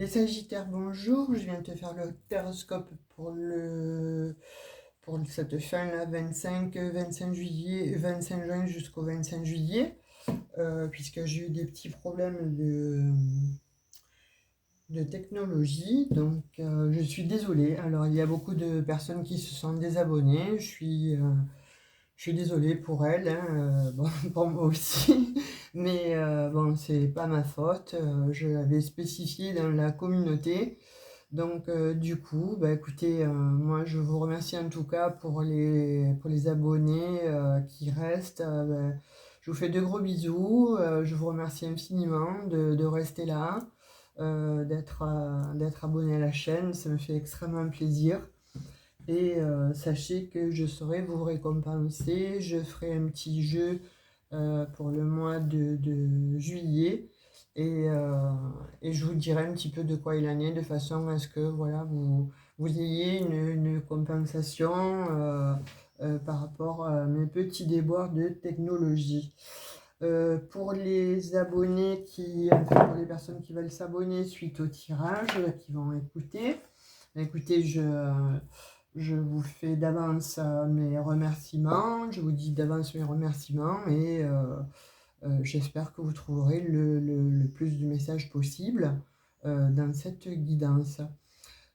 Les Sagittaires, bonjour. Je viens de te faire le horoscope pour cette fin là, 25 juillet, 25 juin jusqu'au 25 juillet, puisque j'ai eu des petits problèmes de technologie, donc je suis désolée. Alors il y a beaucoup de personnes qui se sont désabonnées. Je suis désolée pour elles, hein, bon, pour moi aussi, mais bon, c'est pas ma faute. Je l'avais spécifié dans la communauté. Donc, du coup, bah, écoutez, moi je vous remercie en tout cas pour les abonnés qui restent. Bah, je vous fais de gros bisous. Je vous remercie infiniment de rester là, d'être abonné à la chaîne. Ça me fait extrêmement plaisir. Et sachez que je saurai vous récompenser. Je ferai un petit jeu pour le mois de juillet. Et, euh, et je vous dirai un petit peu de quoi il en est, de façon à ce que voilà, vous ayez une compensation par rapport à mes petits déboires de technologie. Pour les abonnés enfin, pour les personnes qui veulent s'abonner suite au tirage, qui vont écoutez, je vous fais d'avance mes remerciements, je vous dis d'avance mes remerciements et j'espère que vous trouverez le plus de messages possible dans cette guidance.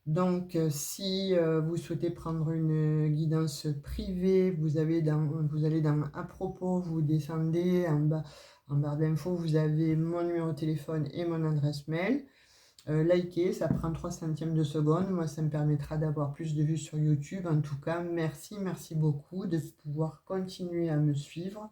Donc, si vous souhaitez prendre une guidance privée, vous allez dans à propos, vous descendez en barre d'infos, vous avez mon numéro de téléphone et mon adresse mail. Likez, ça prend 3 centièmes de seconde. Moi, ça me permettra d'avoir plus de vues sur YouTube. En tout cas, merci beaucoup de pouvoir continuer à me suivre.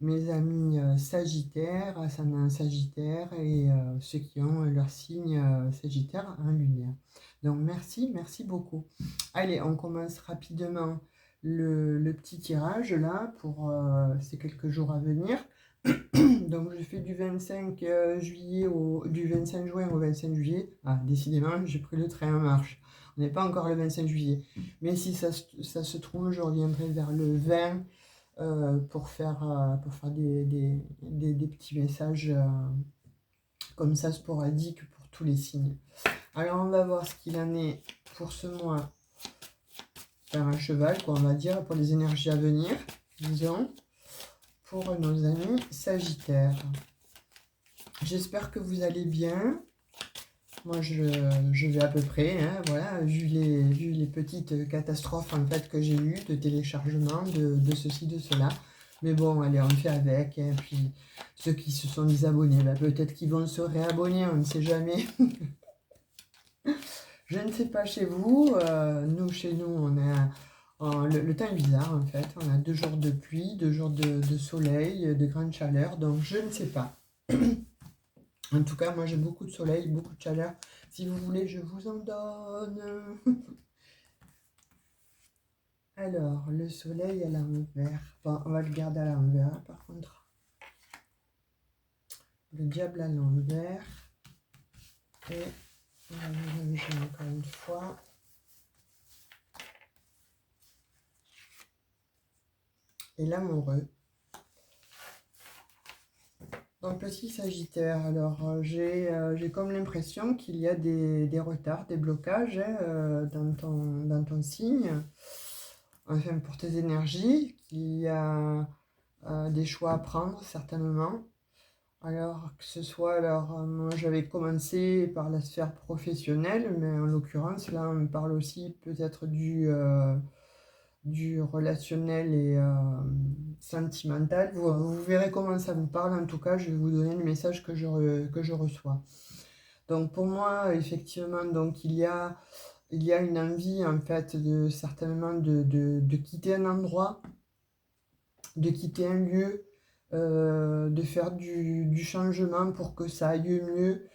Mes amis Sagittaires, ascendant Sagittaire et ceux qui ont leur signe Sagittaire en lunaire. Donc merci beaucoup. Allez, on commence rapidement le petit tirage là pour ces quelques jours à venir. Donc je fais du 25 du 25 juin au 25 juillet. Ah, décidément, j'ai pris le train en marche. On n'est pas encore le 25 juillet. Mais si ça se trouve, je reviendrai vers le 20 pour faire des petits messages comme ça sporadiques pour tous les signes. Alors on va voir ce qu'il en est pour ce mois par un cheval, quoi, on va dire, pour les énergies à venir, disons, pour nos amis Sagittaires. J'espère que vous allez bien. Moi, je vais à peu près, hein, voilà, vu les petites catastrophes en fait que j'ai eues de téléchargement, de ceci, de cela. Mais bon, allez, on fait avec. Et puis, ceux qui se sont désabonnés, bah, peut-être qu'ils vont se réabonner, on ne sait jamais. Je ne sais pas chez vous. Chez nous, on a le temps est bizarre en fait. On a 2 jours de pluie, 2 jours de soleil, de grande chaleur. Donc, je ne sais pas. En tout cas, moi j'ai beaucoup de soleil, beaucoup de chaleur. Si vous voulez, je vous en donne. Alors, le soleil à l'envers. Bon, on va le garder à l'envers par contre. Le diable à l'envers. Et on va le vérifier encore une fois. Et l'amoureux. Donc, petit Sagittaire, alors j'ai comme l'impression qu'il y a des retards, des blocages hein, dans ton signe. Enfin, pour tes énergies, qu'il y a des choix à prendre certainement. Alors que ce soit, moi j'avais commencé par la sphère professionnelle, mais en l'occurrence là on me parle aussi peut-être du relationnel et sentimental. Vous verrez comment ça vous parle, en tout cas je vais vous donner le message que je reçois. Donc pour moi effectivement donc il y a une envie en fait certainement de quitter un endroit, de quitter un lieu, de faire du changement pour que ça aille mieux,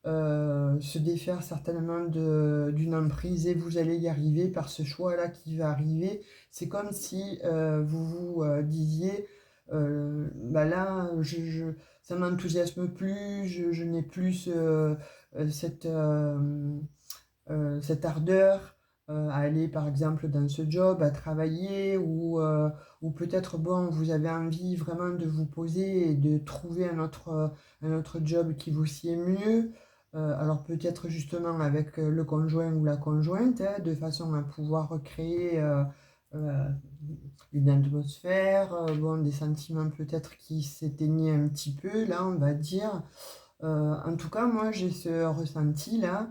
se défaire certainement d'une emprise et vous allez y arriver par ce choix-là qui va arriver. C'est comme si vous vous disiez, bah là, ça m'enthousiasme plus, je n'ai plus cette ardeur. à aller par exemple dans ce job, à travailler, ou peut-être bon, vous avez envie vraiment de vous poser et de trouver un autre job qui vous sied mieux. Alors peut-être justement avec le conjoint ou la conjointe, hein, de façon à pouvoir recréer euh, une atmosphère, bon, des sentiments peut-être qui s'éteignaient un petit peu, là on va dire. En tout cas, moi, j'ai ce ressenti-là,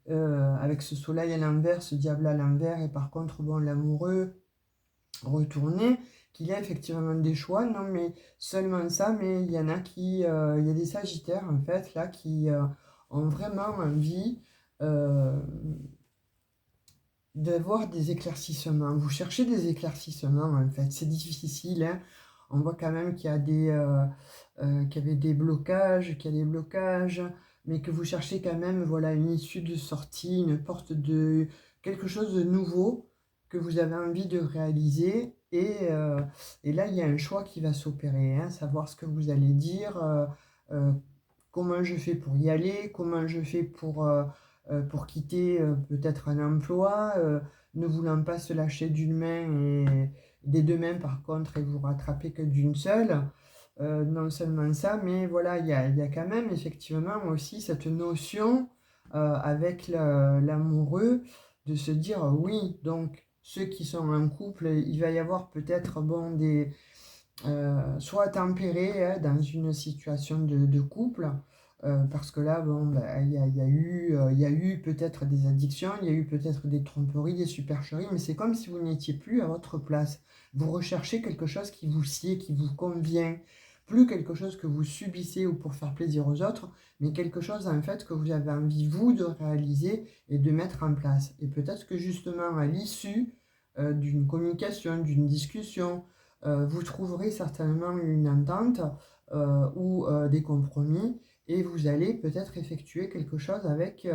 avec ce soleil à l'envers, ce diable à l'envers, et par contre, bon, l'amoureux retourné, qu'il y a effectivement des choix, non, mais seulement ça, mais il y en a il y a des sagittaires, en fait, là, qui ont vraiment envie d'avoir des éclaircissements. Vous cherchez des éclaircissements, en fait, c'est difficile, hein. On voit quand même qu'il y avait des blocages, qu'il y a des blocages, mais que vous cherchez quand même, voilà, une issue de sortie, une porte de quelque chose de nouveau que vous avez envie de réaliser. Et là, il y a un choix qui va s'opérer, hein, savoir ce que vous allez dire, euh, comment je fais pour y aller, comment je fais pour quitter peut-être un emploi, ne voulant pas se lâcher d'une main et des deux mains par contre et vous rattraper que d'une seule. Non seulement ça, mais voilà, il y a quand même effectivement aussi cette notion avec l'amoureux de se dire oui, donc ceux qui sont en couple, il va y avoir peut-être bon, soit tempéré hein, dans une situation de couple, parce que là, bon, bah, il y a eu peut-être des addictions, il y a eu peut-être des tromperies, des supercheries, mais c'est comme si vous n'étiez plus à votre place. Vous recherchez quelque chose qui vous sied, qui vous convient, plus quelque chose que vous subissez ou pour faire plaisir aux autres, mais quelque chose en fait que vous avez envie, vous, de réaliser et de mettre en place. Et peut-être que justement, à l'issue d'une communication, d'une discussion, vous trouverez certainement une entente ou des compromis et vous allez peut-être effectuer quelque chose avec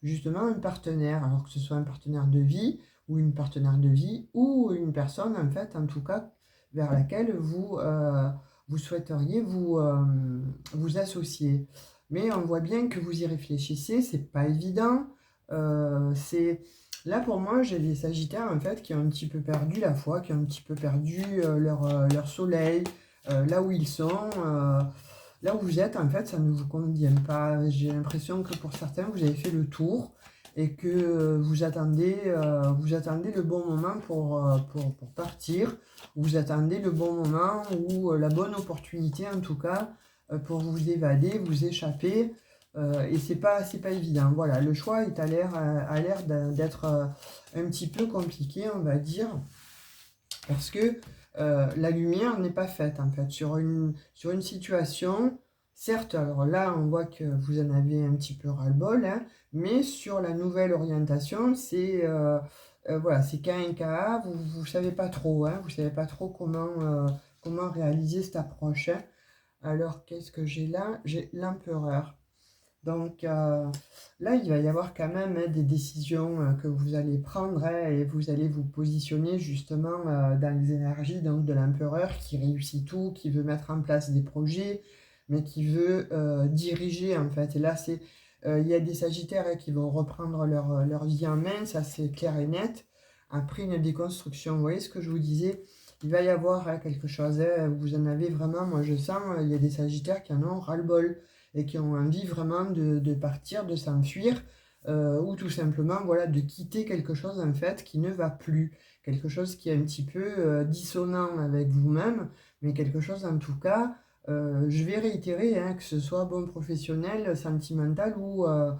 justement un partenaire, alors que ce soit un partenaire de vie ou une partenaire de vie ou une personne en fait en tout cas vers laquelle vous souhaiteriez vous associer. Mais on voit bien que vous y réfléchissez, c'est pas évident. C'est Là, pour moi, j'ai des Sagittaires, en fait, qui ont un petit peu perdu la foi, qui ont un petit peu perdu leur soleil, là où ils sont, là où vous êtes, en fait, ça ne vous convient pas. J'ai l'impression que pour certains, vous avez fait le tour et que vous attendez le bon moment pour partir, vous attendez le bon moment ou la bonne opportunité, en tout cas, pour vous évader, vous échapper. Et c'est pas évident. Voilà, le choix a l'air d'être un petit peu compliqué, on va dire, parce que la lumière n'est pas faite en fait sur une situation. Certes, alors là, on voit que vous en avez un petit peu ras-le-bol, hein, mais sur la nouvelle orientation, voilà, c'est cas un cas, vous savez pas trop, hein, vous savez pas trop comment réaliser cette approche, hein. Alors, qu'est-ce que j'ai là? J'ai l'empereur. Donc là, il va y avoir quand même hein, des décisions que vous allez prendre hein, et vous allez vous positionner justement dans les énergies donc, de l'empereur qui réussit tout, qui veut mettre en place des projets, mais qui veut diriger en fait. Et là, il y a des sagittaires hein, qui vont reprendre leur vie en main, ça c'est clair et net. Après une déconstruction, vous voyez ce que je vous disais? Il va y avoir hein, quelque chose, hein, vous en avez vraiment, moi je sens, il y a des sagittaires qui en ont ras-le-bol et qui ont envie vraiment de partir, de s'enfuir, ou tout simplement voilà, de quitter quelque chose en fait qui ne va plus, quelque chose qui est un petit peu dissonant avec vous-même, mais quelque chose en tout cas, je vais réitérer, hein, que ce soit bon professionnel, sentimental ou, euh,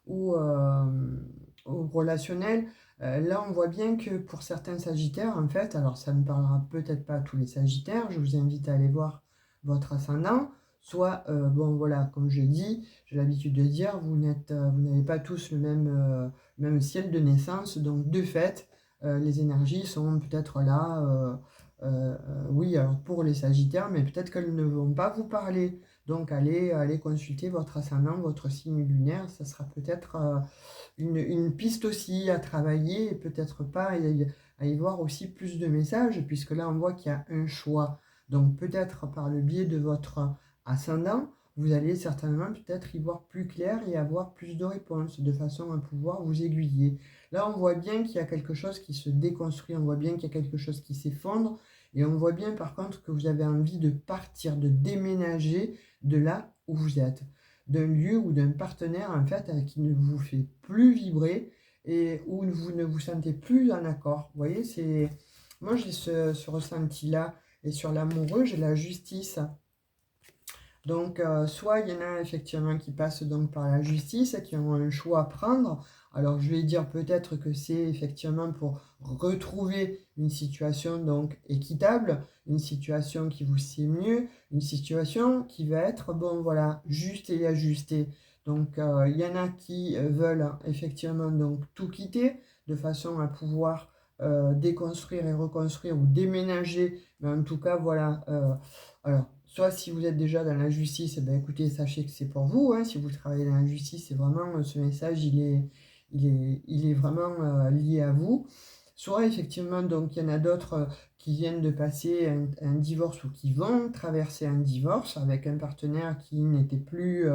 ou relationnel. Là, on voit bien que pour certains sagittaires, en fait, alors ça ne parlera peut-être pas à tous les sagittaires, je vous invite à aller voir votre ascendant, soit, bon voilà, comme je dis, j'ai l'habitude de dire, vous n'avez pas tous même ciel de naissance, donc de fait, les énergies sont peut-être là, oui, alors pour les sagittaires, mais peut-être qu'elles ne vont pas vous parler. Donc allez consulter votre ascendant, votre signe lunaire, ça sera peut-être une piste aussi à travailler et peut-être pas à y voir aussi plus de messages, puisque là on voit qu'il y a un choix. Donc peut-être par le biais de votre ascendant, vous allez certainement peut-être y voir plus clair et avoir plus de réponses, de façon à pouvoir vous aiguiller. Là, on voit bien qu'il y a quelque chose qui se déconstruit, on voit bien qu'il y a quelque chose qui s'effondre, et on voit bien par contre que vous avez envie de partir, de déménager de là où vous êtes, d'un lieu ou d'un partenaire en fait qui ne vous fait plus vibrer et où vous ne vous sentez plus en accord. Vous voyez, moi j'ai ce ressenti-là, et sur l'amoureux, j'ai la justice. Donc, soit il y en a effectivement qui passent donc par la justice, qui ont un choix à prendre. Alors, je vais dire peut-être que c'est effectivement pour retrouver une situation donc équitable, une situation qui vous sied mieux, une situation qui va être, bon voilà, juste et ajustée. Donc, il y en a qui veulent effectivement donc tout quitter de façon à pouvoir déconstruire et reconstruire ou déménager. Mais en tout cas, voilà. Alors, soit si vous êtes déjà dans la justice, eh ben, écoutez, sachez que c'est pour vous, hein. Si vous travaillez dans la justice, c'est vraiment ce message, il est vraiment lié à vous. Soit effectivement, donc il y en a d'autres qui viennent de passer un divorce ou qui vont traverser un divorce avec un partenaire qui n'était plus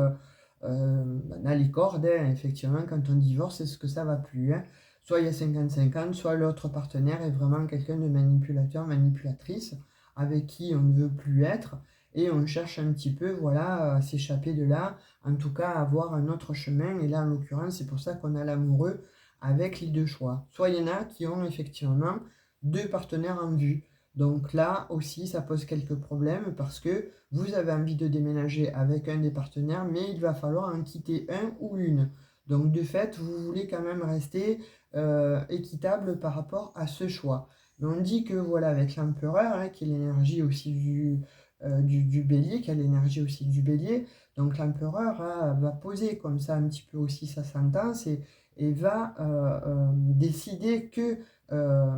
dans les cordes, hein. Effectivement, quand on divorce, c'est ce que ça va plus, hein. Soit il y a 50-50, soit l'autre partenaire est vraiment quelqu'un de manipulateur, manipulatrice, avec qui on ne veut plus être, et on cherche un petit peu, voilà, à s'échapper de là, en tout cas à avoir un autre chemin, et là en l'occurrence c'est pour ça qu'on a l'amoureux avec les deux choix. Soit il y en a qui ont effectivement deux partenaires en vue, donc là aussi ça pose quelques problèmes parce que vous avez envie de déménager avec un des partenaires, mais il va falloir en quitter un ou une. Donc de fait, vous voulez quand même rester équitable par rapport à ce choix. Mais on dit que voilà, avec l'empereur, hein, qui est l'énergie aussi du bélier, qui a l'énergie aussi du bélier, donc l'empereur va poser comme ça un petit peu aussi sa sentence et va décider que euh,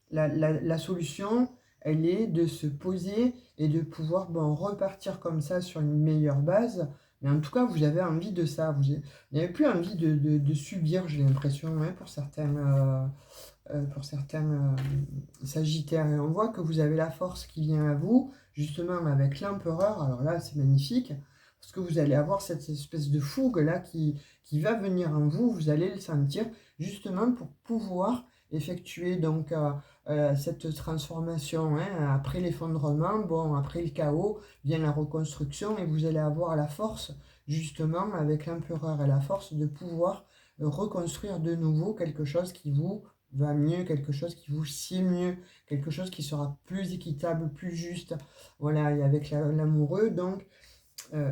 la solution, elle est de se poser et de pouvoir bon, repartir comme ça sur une meilleure base. Mais en tout cas, vous avez envie de ça. Vous n'avez plus envie de subir, j'ai l'impression, hein, pour certains sagittaires. Et on voit que vous avez la force qui vient à vous, justement avec l'empereur. Alors là, c'est magnifique, parce que vous allez avoir cette espèce de fougue-là qui va venir en vous. Vous allez le sentir, justement pour pouvoir effectuer donc cette transformation, hein. Après l'effondrement, bon, après le chaos, vient la reconstruction, et vous allez avoir la force, justement, avec l'empereur et la force de pouvoir reconstruire de nouveau quelque chose qui vous va mieux, quelque chose qui vous sied mieux, quelque chose qui sera plus équitable, plus juste. Voilà, et avec l'amoureux, donc,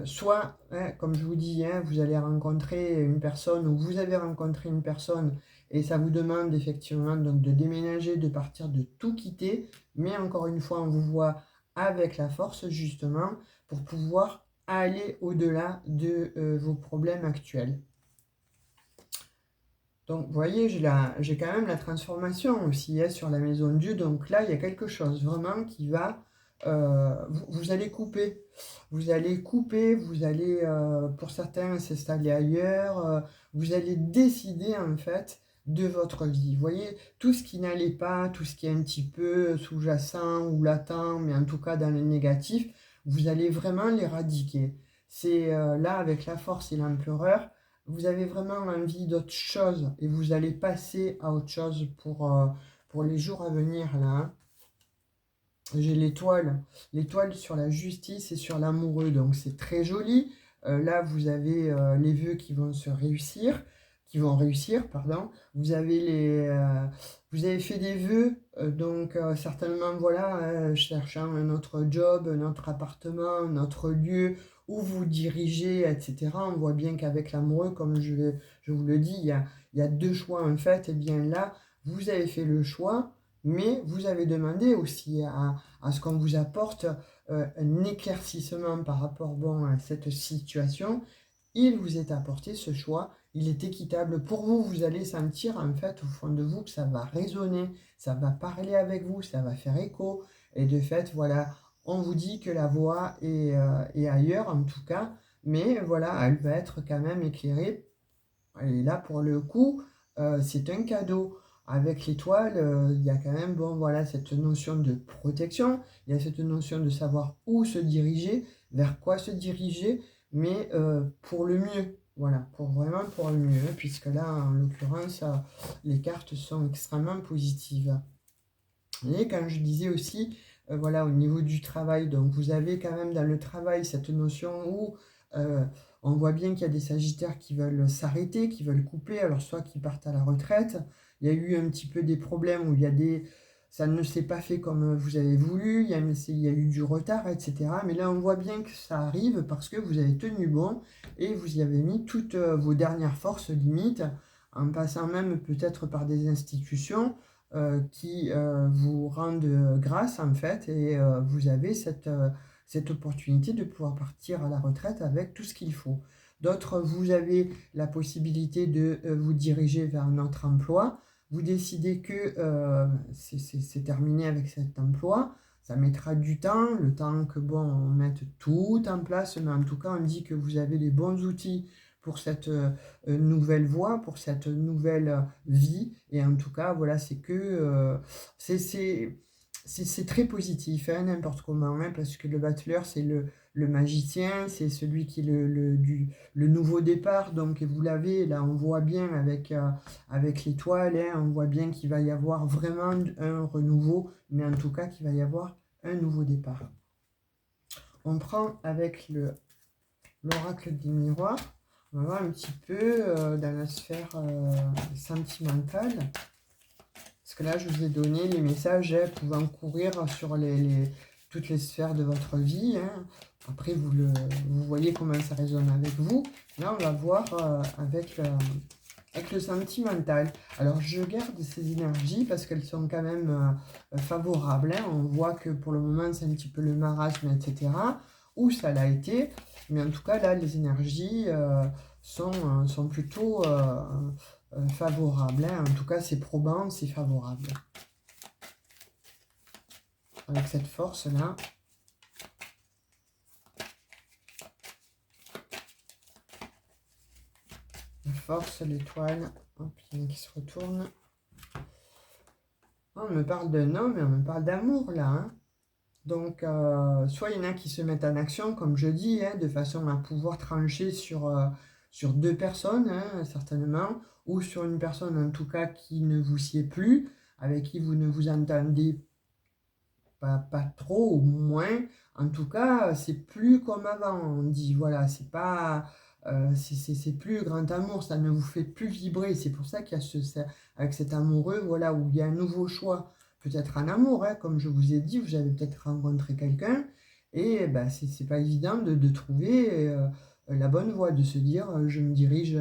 soit, hein, comme je vous dis, hein, vous allez rencontrer une personne ou vous avez rencontré une personne et ça vous demande effectivement donc, de déménager, de partir, de tout quitter. Mais encore une fois, on vous voit avec la force justement pour pouvoir aller au-delà de vos problèmes actuels. Donc, vous voyez, j'ai quand même la transformation aussi, hein, sur la maison de Dieu. Donc là, il y a quelque chose vraiment qui va... vous allez couper. Vous allez couper, vous allez, pour certains, s'installer ailleurs. Vous allez décider, en fait, de votre vie. Vous voyez, tout ce qui n'allait pas, tout ce qui est un petit peu sous-jacent ou latent, mais en tout cas dans le négatif, vous allez vraiment l'éradiquer. C'est là, avec la force et l'empereur, vous avez vraiment envie d'autre chose et vous allez passer à autre chose pour les jours à venir là, hein. J'ai l'étoile sur la justice et sur l'amoureux, donc c'est très joli. Là, vous avez les vœux qui vont réussir, pardon. Vous avez fait des vœux, donc certainement, voilà, cherchant un autre job, un autre appartement, un autre lieu où vous dirigez, etc. On voit bien qu'avec l'amoureux, comme je vous le dis, il y a deux choix en fait. Et bien là, vous avez fait le choix, mais vous avez demandé aussi à ce qu'on vous apporte un éclaircissement par rapport bon, à cette situation. Il vous est apporté ce choix, il est équitable pour vous. Vous allez sentir en fait au fond de vous que ça va résonner, ça va parler avec vous, ça va faire écho. Et de fait, voilà, on vous dit que la voie est ailleurs en tout cas, mais voilà, elle va être quand même éclairée. Et là, pour le coup, c'est un cadeau. avec l'étoile, il y a quand même, bon, voilà, cette notion de protection, il y a cette notion de savoir où se diriger, vers quoi se diriger, mais pour le mieux, voilà, vraiment pour le mieux, puisque là, en l'occurrence, les cartes sont extrêmement positives. Et quand je disais aussi, voilà, au niveau du travail, donc vous avez quand même dans le travail cette notion où euh, on voit bien qu'il y a des sagittaires qui veulent s'arrêter, qui veulent couper, alors soit qui partent à la retraite. Il y a eu un petit peu des problèmes où il y a des... ça ne s'est pas fait comme vous avez voulu, il y a eu du retard, etc. Mais là, on voit bien que ça arrive parce que vous avez tenu bon et vous y avez mis toutes vos dernières forces limites, en passant même peut-être par des institutions qui vous rendent grâce en fait et vous avez cette opportunité de pouvoir partir à la retraite avec tout ce qu'il faut. D'autres, vous avez la possibilité de vous diriger vers un autre emploi. Vous décidez que c'est terminé avec cet emploi. Ça mettra du temps, le temps que bon, on mette tout en place, mais en tout cas, on dit que vous avez les bons outils pour cette nouvelle voie, pour cette nouvelle vie. Et en tout cas, voilà, c'est que c'est très positif, hein, n'importe comment, hein, parce que le battleur, c'est le magicien, c'est celui qui est le nouveau départ. Donc, vous l'avez, là, on voit bien avec l'étoile, hein, on voit bien qu'il va y avoir vraiment un renouveau, mais en tout cas, qu'il va y avoir un nouveau départ. On prend avec l'oracle des miroirs. On va voir un petit peu dans la sphère sentimentale. Parce que là, je vous ai donné les messages pouvant courir sur toutes les sphères de votre vie. Hein. Après, vous voyez comment ça résonne avec vous. Là, on va voir avec le sentimental. Alors, je garde ces énergies parce qu'elles sont quand même favorables. Hein. On voit que pour le moment, c'est un petit peu le marasme, etc. Ou ça l'a été. Mais en tout cas, là, les énergies sont plutôt favorables. Hein. En tout cas, c'est probant, c'est favorable. Avec cette force-là. La force, l'étoile. Hop, il y en a qui se retournent. On me parle d'un homme et on me parle d'amour, là. Hein. Donc, soit il y en a qui se mettent en action, comme je dis, hein, de façon à pouvoir trancher sur deux personnes, hein, certainement, ou sur une personne, en tout cas, qui ne vous sied plus, avec qui vous ne vous entendez pas trop, ou moins. En tout cas, c'est plus comme avant, on dit, voilà, c'est pas... c'est plus le grand amour, ça ne vous fait plus vibrer. C'est pour ça qu'il y a avec cet amoureux, voilà, où il y a un nouveau choix. Peut-être un amour, hein, comme je vous ai dit, vous avez peut-être rencontré quelqu'un, et ben, c'est pas évident de trouver la bonne voie, de se dire, je me dirige,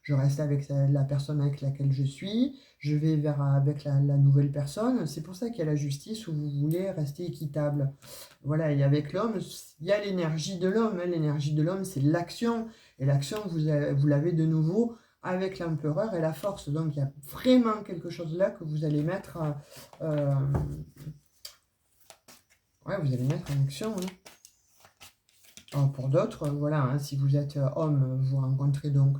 je reste avec la personne avec laquelle je vais avec la nouvelle personne. C'est pour ça qu'il y a la justice où vous voulez rester équitable. Voilà, et avec l'homme, il y a l'énergie de l'homme. Hein. L'énergie de l'homme, c'est l'action. Et l'action, vous l'avez de nouveau avec l'empereur et la force. Donc, il y a vraiment quelque chose là que vous allez mettre, ouais, vous allez mettre en action. Hein. Alors, pour d'autres, voilà, hein, si vous êtes homme, vous rencontrez donc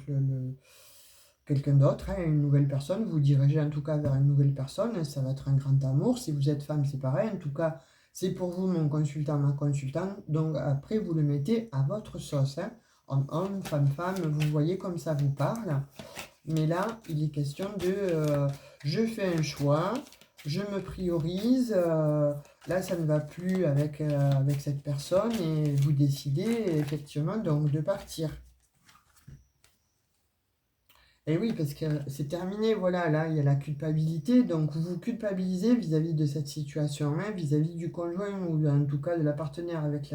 quelqu'un d'autre, hein, une nouvelle personne, vous dirigez en tout cas vers une nouvelle personne, ça va être un grand amour. Si vous êtes femme, c'est pareil. En tout cas, c'est pour vous mon consultant, ma consultante. Donc après, vous le mettez à votre sauce. Hein. Homme, femme, vous voyez comme ça vous parle. Mais là, il est question de je fais un choix, je me priorise, là ça ne va plus avec cette personne et vous décidez effectivement donc de partir. Et oui, parce que c'est terminé, voilà, là il y a la culpabilité, donc vous culpabilisez vis-à-vis de cette situation, hein, vis-à-vis du conjoint ou en tout cas de la partenaire avec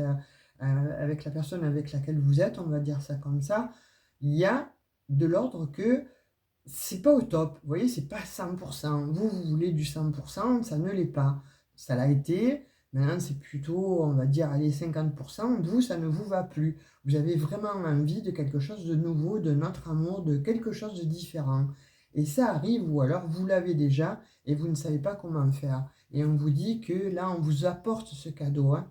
la personne avec laquelle vous êtes, on va dire ça comme ça. Il y a de l'ordre que c'est pas au top, vous voyez, c'est pas 100%. Vous voulez du 100%, ça ne l'est pas. Ça l'a été, maintenant c'est plutôt, on va dire, allez, 50%. Vous, ça ne vous va plus. Vous avez vraiment envie de quelque chose de nouveau, de notre amour, de quelque chose de différent. Et ça arrive, ou alors vous l'avez déjà et vous ne savez pas comment faire. Et on vous dit que là, on vous apporte ce cadeau. Hein.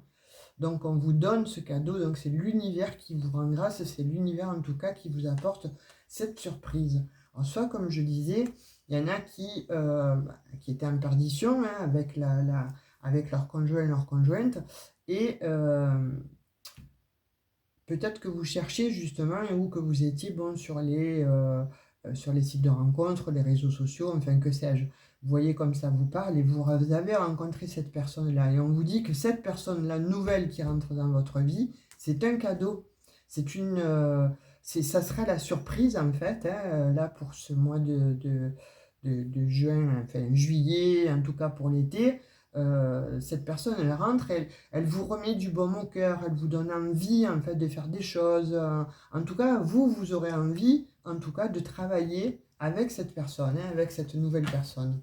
Donc on vous donne ce cadeau, donc c'est l'univers qui vous rend grâce, c'est l'univers en tout cas qui vous apporte cette surprise. En soi, comme je disais, il y en a qui étaient en perdition hein, avec leur conjoint, leur conjointe, et peut-être que vous cherchez justement ou que vous étiez bon sur les sites de rencontres, les réseaux sociaux, enfin que sais-je. Vous voyez comme ça vous parle et vous avez rencontré cette personne-là. Et on vous dit que cette personne-là nouvelle qui rentre dans votre vie, c'est un cadeau. C'est ça sera la surprise en fait, hein, là pour ce mois de juin, enfin juillet, en tout cas pour l'été. Cette personne, elle rentre, elle vous remet du baume au cœur, elle vous donne envie en fait de faire des choses. En tout cas, vous aurez envie, en tout cas, de travailler avec cette personne, hein, avec cette nouvelle personne.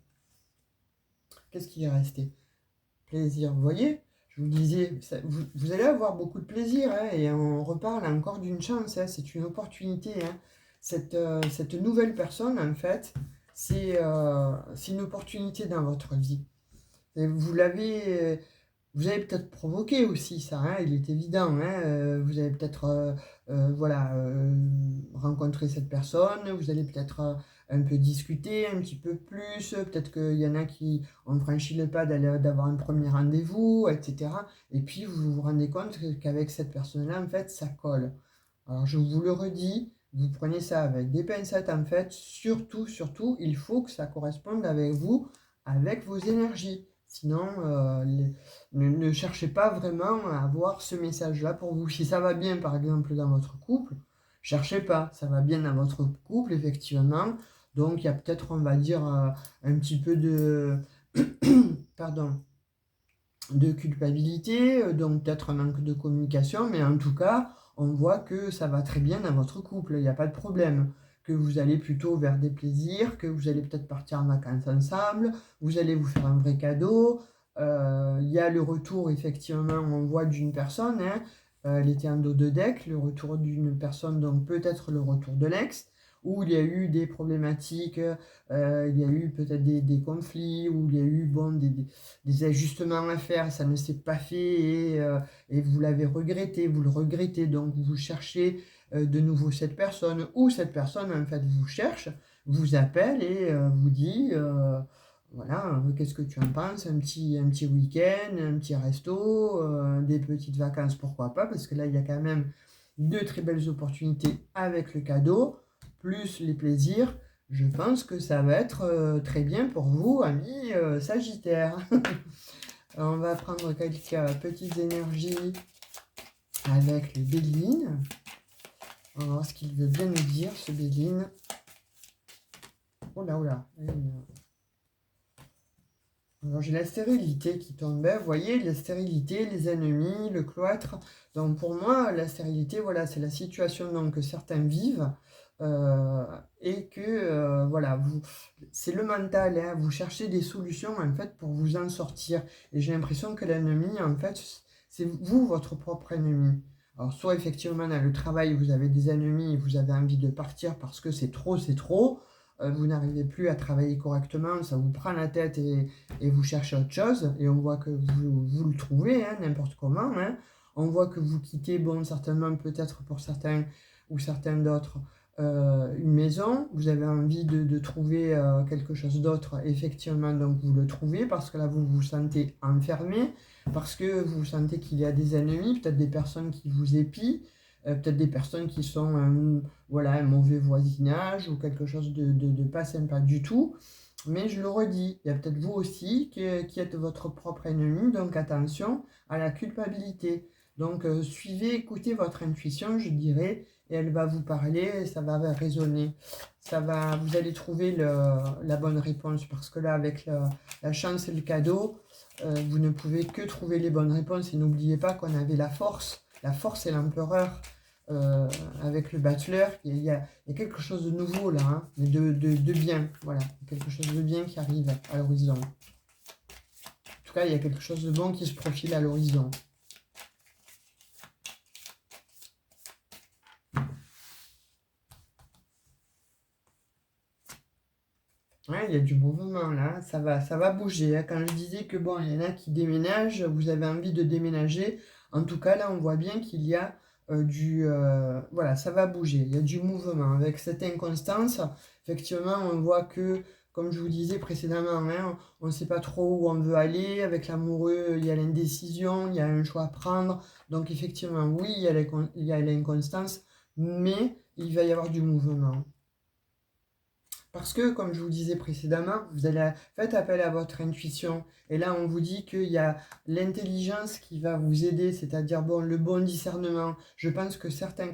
Qu'est-ce qui est resté? Plaisir. Vous voyez, je vous disais, vous allez avoir beaucoup de plaisir, hein, et on reparle encore d'une chance, hein, c'est une opportunité. Hein. Cette nouvelle personne, en fait, c'est une opportunité dans votre vie. Et vous avez peut-être provoqué aussi ça, hein, il est évident. Hein, vous avez peut-être voilà, rencontré cette personne, vous allez peut-être un peu discuter un petit peu plus, peut-être qu'il y en a qui ont franchi le pas d'avoir un premier rendez-vous, etc. Et puis vous vous rendez compte qu'avec cette personne-là, en fait, ça colle. Alors je vous le redis, vous prenez ça avec des pincettes, en fait, surtout, surtout, il faut que ça corresponde avec vous, avec vos énergies. Sinon, ne cherchez pas vraiment à avoir ce message-là pour vous. Si ça va bien, par exemple, dans votre couple, cherchez pas. Ça va bien dans votre couple, effectivement. Donc, il y a peut-être, on va dire, un petit peu de... Pardon, de culpabilité, donc peut-être un manque de communication, mais en tout cas, on voit que ça va très bien dans votre couple, il n'y a pas de problème. Que vous allez plutôt vers des plaisirs, que vous allez peut-être partir en vacances ensemble, vous allez vous faire un vrai cadeau. Il y a le retour, effectivement, on voit d'une personne, hein, elle était en dos de deck, le retour d'une personne, donc peut-être le retour de l'ex, où il y a eu des problématiques, il y a eu peut-être des conflits, où il y a eu bon, des ajustements à faire, ça ne s'est pas fait et vous l'avez regretté, vous le regrettez, donc vous cherchez de nouveau cette personne ou cette personne en fait vous cherche, vous appelle et vous dit voilà, qu'est-ce que tu en penses, un petit week-end, un petit resto, des petites vacances, pourquoi pas, parce que là il y a quand même de très belles opportunités avec le cadeau, plus les plaisirs. Je pense que ça va être très bien pour vous, amis Sagittaire. On va prendre quelques petites énergies avec le Béline. On va voir ce qu'il veut bien nous dire, ce Béline. Oh là, oh là. Alors j'ai la stérilité qui tombait, vous voyez, la stérilité, les ennemis, le cloître. Donc pour moi, la stérilité, voilà, c'est la situation donc, que certains vivent et que, voilà, c'est le mental, hein, vous cherchez des solutions en fait pour vous en sortir. Et j'ai l'impression que l'ennemi, en fait, c'est vous, votre propre ennemi. Alors soit effectivement dans le travail, vous avez des ennemis et vous avez envie de partir parce que c'est trop, vous n'arrivez plus à travailler correctement, ça vous prend la tête et vous cherchez autre chose, et on voit que vous le trouvez, hein, n'importe comment, hein. On voit que vous quittez, bon, certainement, peut-être pour certains ou certains d'autres, une maison, vous avez envie de trouver quelque chose d'autre, effectivement, donc vous le trouvez, parce que là, vous vous sentez enfermé, parce que vous sentez qu'il y a des ennemis, peut-être des personnes qui vous épient, peut-être des personnes qui sont voilà, un mauvais voisinage ou quelque chose de pas sympa du tout. Mais je le redis, il y a peut-être vous aussi qui êtes votre propre ennemi, donc attention à la culpabilité. Donc suivez, écoutez votre intuition, je dirais, et elle va vous parler, et ça va résonner. Vous allez trouver la bonne réponse, parce que là, avec la chance et le cadeau, vous ne pouvez que trouver les bonnes réponses. Et n'oubliez pas qu'on avait la force et l'empereur avec le bachelor. Il y a quelque chose de nouveau là, hein, mais de bien. Voilà, quelque chose de bien qui arrive à l'horizon. En tout cas, il y a quelque chose de bon qui se profile à l'horizon. Ouais, il y a du mouvement là, ça va bouger. Hein. Quand je disais que bon, il y en a qui déménagent, vous avez envie de déménager. En tout cas, là, on voit bien qu'il y a voilà, ça va bouger. Il y a du mouvement. Avec cette inconstance, effectivement, on voit que comme je vous disais précédemment, hein, on ne sait pas trop où on veut aller. Avec l'amoureux, il y a l'indécision, il y a un choix à prendre. Donc effectivement, oui, il y a l'inconstance, mais il va y avoir du mouvement. Parce que, comme je vous disais précédemment, vous allez faites appel à votre intuition. Et là, on vous dit qu'il y a l'intelligence qui va vous aider, c'est-à-dire bon, le bon discernement. Je pense que certains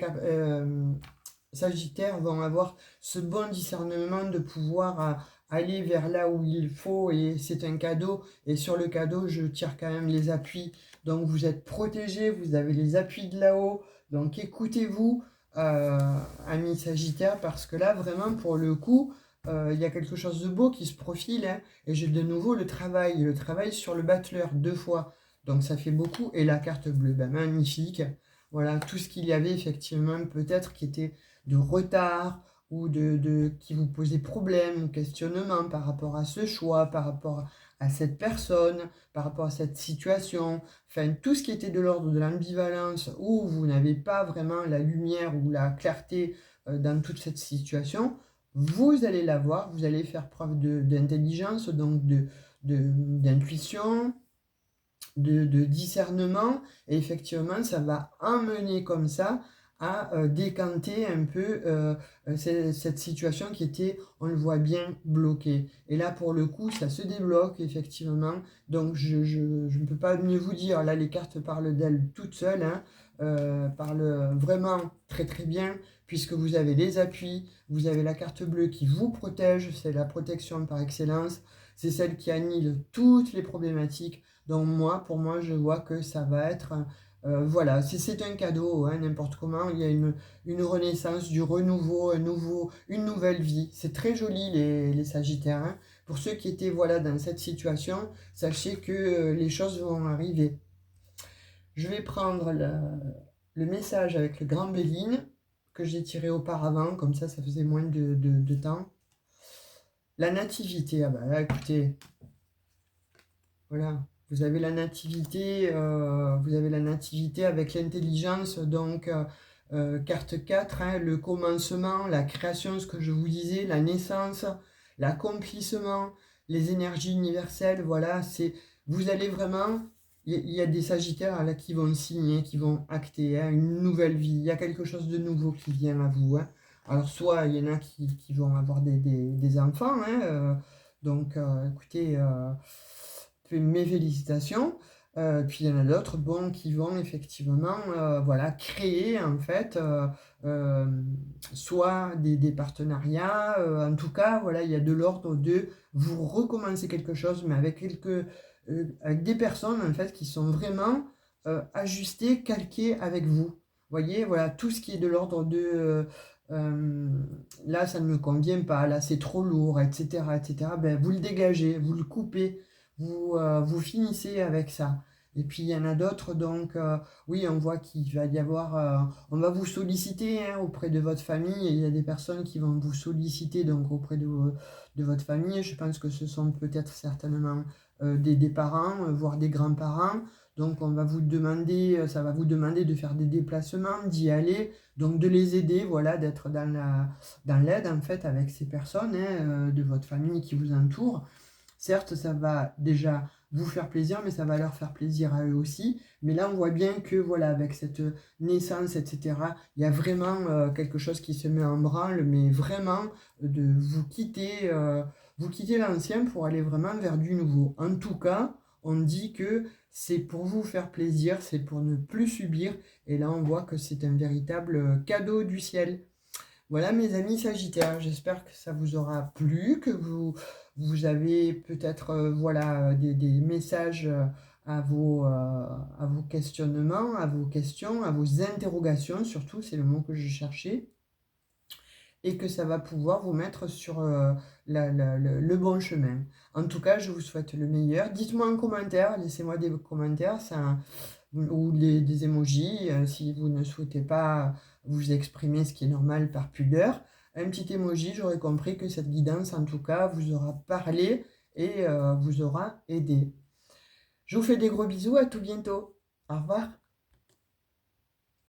Sagittaires vont avoir ce bon discernement de pouvoir aller vers là où il faut. Et c'est un cadeau. Et sur le cadeau, je tire quand même les appuis. Donc, vous êtes protégés, vous avez les appuis de là-haut. Donc, écoutez-vous, amis Sagittaires, parce que là, vraiment, pour le coup, il y a quelque chose de beau qui se profile, hein, et j'ai de nouveau le travail sur le battleur 2 fois, donc ça fait beaucoup, et la carte bleue, ben, magnifique, voilà, tout ce qu'il y avait effectivement peut-être qui était de retard, ou qui vous posait problème, ou questionnement par rapport à ce choix, par rapport à cette personne, par rapport à cette situation, enfin tout ce qui était de l'ordre de l'ambivalence, où vous n'avez pas vraiment la lumière ou la clarté dans toute cette situation, vous allez l'avoir, vous allez faire preuve d'intelligence, donc d'intuition, de discernement, et effectivement, ça va emmener comme ça à décanter un peu cette situation qui était, on le voit bien, bloquée. Et là, pour le coup, ça se débloque, effectivement. Donc, je ne peux pas mieux vous dire. Là, les cartes parlent d'elles toutes seules, hein, parlent vraiment très très bien, puisque vous avez les appuis, vous avez la carte bleue qui vous protège, c'est la protection par excellence, c'est celle qui annule toutes les problématiques. Donc moi, pour moi, je vois que ça va être, voilà, c'est un cadeau, hein, n'importe comment, il y a une renaissance, du renouveau, une nouvelle vie. C'est très joli les Sagittaires, hein. Pour ceux qui étaient voilà, dans cette situation, sachez que les choses vont arriver. Je vais prendre le message avec le grand Béline, que j'ai tiré auparavant, comme ça faisait moins de temps. La nativité, ah bah là, écoutez, voilà, vous avez la nativité, avec l'intelligence, donc carte 4, hein, le commencement, la création, ce que je vous disais, la naissance, l'accomplissement, les énergies universelles, voilà, vous allez vraiment, il y a des Sagittaires là qui vont signer, qui vont acter, hein, une nouvelle vie, il y a quelque chose de nouveau qui vient à vous, hein. Alors soit il y en a qui vont avoir des enfants, hein, donc écoutez, mes félicitations. Puis il y en a d'autres, bon, qui vont effectivement voilà, créer en fait euh, soit des partenariats, en tout cas, voilà, il y a de l'ordre de vous recommencer quelque chose, mais avec des personnes en fait qui sont vraiment ajustées, calquées avec vous. Voyez, voilà, tout ce qui est de l'ordre de là, ça ne me convient pas, là, c'est trop lourd, etc., etc., ben, vous le dégagez, vous le coupez, vous finissez avec ça. Et puis il y en a d'autres, donc oui, on voit qu'il va y avoir, on va vous solliciter, hein, auprès de votre famille, et il y a des personnes qui vont vous solliciter donc auprès de votre famille. Je pense que ce sont peut-être certainement des parents, voire des grands-parents. Donc on va vous demander, ça va vous demander de faire des déplacements, d'y aller, donc de les aider, voilà, d'être dans l'aide en fait avec ces personnes, hein, de votre famille qui vous entourent. Certes, ça va déjà vous faire plaisir, mais ça va leur faire plaisir à eux aussi. Mais là, on voit bien que, voilà, avec cette naissance, etc., il y a vraiment quelque chose qui se met en branle, mais vraiment de vous quitter l'ancien pour aller vraiment vers du nouveau. En tout cas, on dit que c'est pour vous faire plaisir, c'est pour ne plus subir. Et là, on voit que c'est un véritable cadeau du ciel. Voilà mes amis Sagittaires, j'espère que ça vous aura plu, que vous avez peut-être voilà, des messages à vos questionnements, à vos questions, à vos interrogations, surtout, c'est le mot que je cherchais, et que ça va pouvoir vous mettre sur le bon chemin. En tout cas, je vous souhaite le meilleur. Dites-moi en commentaire, laissez-moi des commentaires, ou des emojis, si vous ne souhaitez pas vous exprimer, ce qui est normal par pudeur. Un petit emoji, j'aurais compris que cette guidance, en tout cas, vous aura parlé et vous aura aidé. Je vous fais des gros bisous, à tout bientôt. Au revoir.